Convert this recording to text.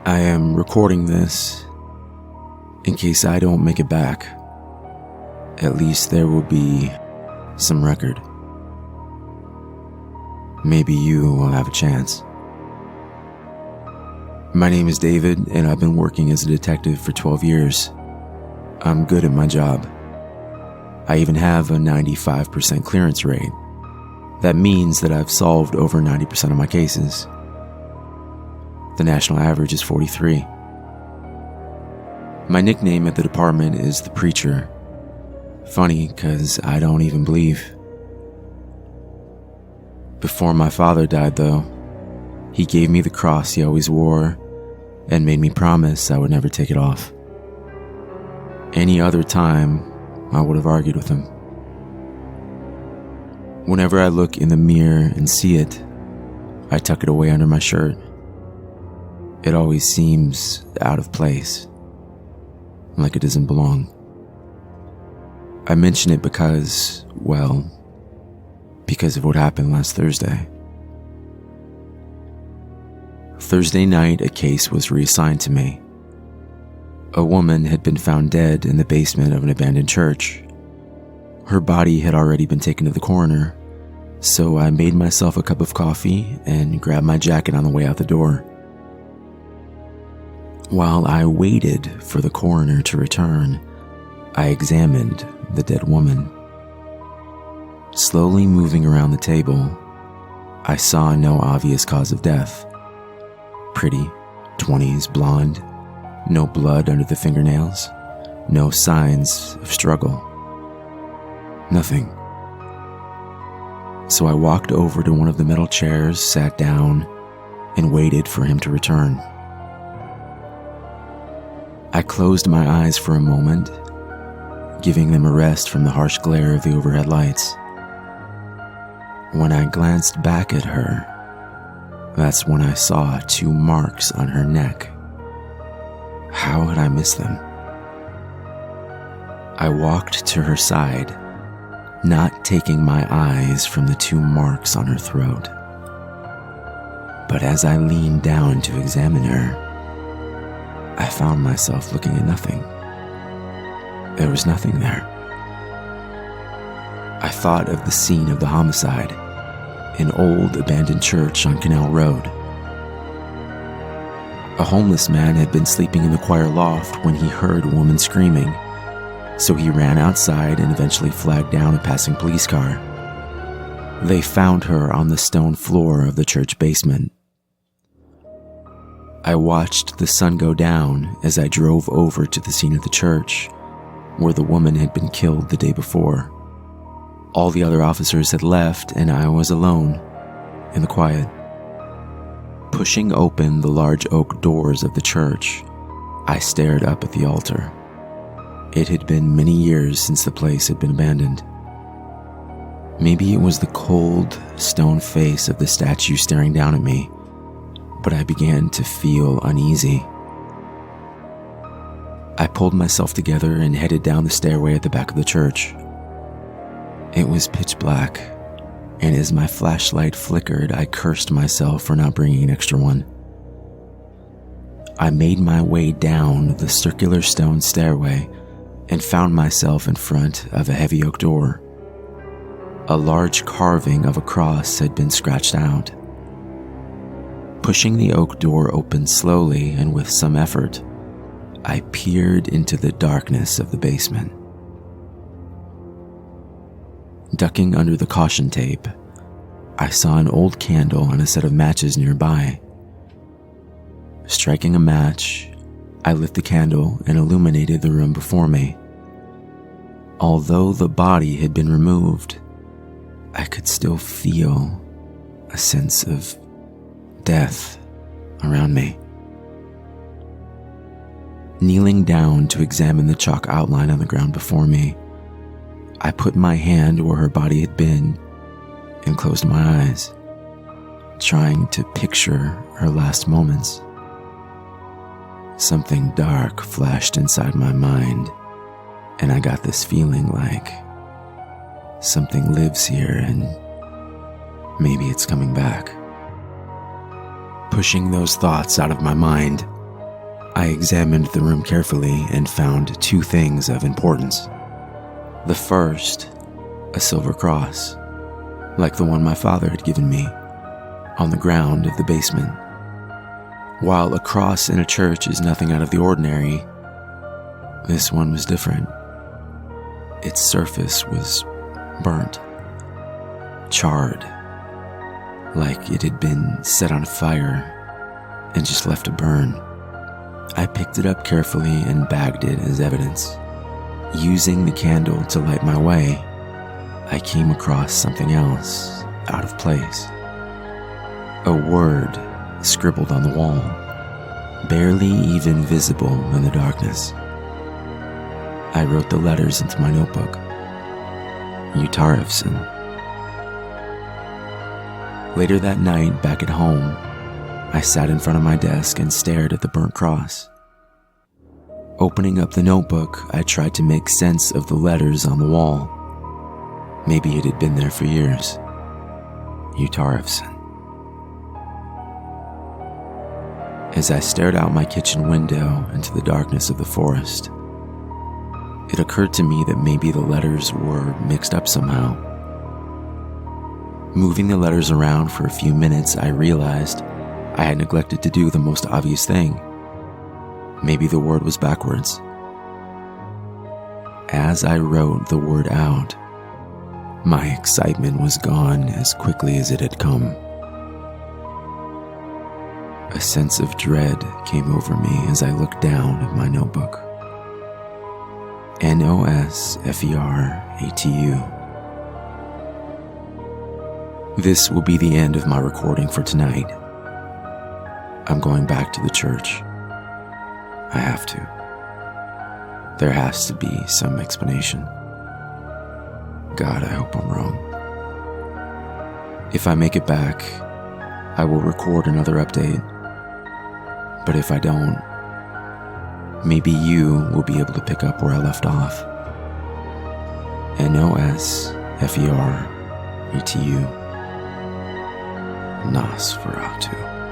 I am recording this in case I don't make it back. At least there will be some record. Maybe you will have a chance. My name is David, and I've been working as a detective for 12 years. I'm good at my job. I even have a 95% clearance rate. That means that I've solved over 90% of my cases. The national average is 43. My nickname at the department is the Preacher. Funny, because I don't even believe. Before my father died, though, he gave me the cross he always wore and made me promise I would never take it off. Any other time, I would have argued with him. Whenever I look in the mirror and see it, I tuck it away under my shirt. It always seems out of place, like it doesn't belong. I mention it because of what happened last Thursday. Thursday night, a case was reassigned to me. A woman had been found dead in the basement of an abandoned church. Her body had already been taken to the coroner, so I made myself a cup of coffee and grabbed my jacket on the way out the door. While I waited for the coroner to return, I examined the dead woman. Slowly moving around the table, I saw no obvious cause of death. Pretty, 20s, blonde, no blood under the fingernails, no signs of struggle. Nothing. So I walked over to one of the metal chairs, sat down, and waited for him to return. I closed my eyes for a moment, giving them a rest from the harsh glare of the overhead lights. When I glanced back at her, that's when I saw 2 marks on her neck. How had I missed them? I walked to her side, not taking my eyes from the 2 marks on her throat. But as I leaned down to examine her, I found myself looking at nothing. There was nothing there. I thought of the scene of the homicide, an old abandoned church on Canal Road. A homeless man had been sleeping in the choir loft when he heard a woman screaming, so he ran outside and eventually flagged down a passing police car. They found her on the stone floor of the church basement. I watched the sun go down as I drove over to the scene of the church, where the woman had been killed the day before. All the other officers had left, and I was alone, in the quiet. Pushing open the large oak doors of the church, I stared up at the altar. It had been many years since the place had been abandoned. Maybe it was the cold, stone face of the statue staring down at me, but I began to feel uneasy. I pulled myself together and headed down the stairway at the back of the church. It was pitch black, and as my flashlight flickered, I cursed myself for not bringing an extra one. I made my way down the circular stone stairway and found myself in front of a heavy oak door. A large carving of a cross had been scratched out. Pushing the oak door open slowly and with some effort, I peered into the darkness of the basement. Ducking under the caution tape, I saw an old candle and a set of matches nearby. Striking a match, I lit the candle and illuminated the room before me. Although the body had been removed, I could still feel a sense of death around me. Kneeling down to examine the chalk outline on the ground before me, I put my hand where her body had been and closed my eyes, trying to picture her last moments. Something dark flashed inside my mind, and I got this feeling like something lives here and maybe it's coming back. Pushing those thoughts out of my mind, I examined the room carefully and found 2 things of importance. The first, a silver cross, like the one my father had given me, on the ground of the basement. While a cross in a church is nothing out of the ordinary, this one was different. Its surface was burnt, charred, like it had been set on fire and just left to burn. I picked it up carefully and bagged it as evidence. Using the candle to light my way, I came across something else out of place. A word scribbled on the wall, barely even visible in the darkness. I wrote the letters into my notebook. Utarevson. Later that night, back at home, I sat in front of my desk and stared at the burnt cross. Opening up the notebook, I tried to make sense of the letters on the wall. Maybe it had been there for years. Utarevson. As I stared out my kitchen window into the darkness of the forest, it occurred to me that maybe the letters were mixed up somehow. Moving the letters around for a few minutes, I realized I had neglected to do the most obvious thing. Maybe the word was backwards. As I wrote the word out, my excitement was gone as quickly as it had come. A sense of dread came over me as I looked down at my notebook. Nosferatu. This will be the end of my recording for tonight. I'm going back to the church. I have to. There has to be some explanation. God, I hope I'm wrong. If I make it back, I will record another update. But if I don't, maybe you will be able to pick up where I left off. Nosferatu. Nosferatu.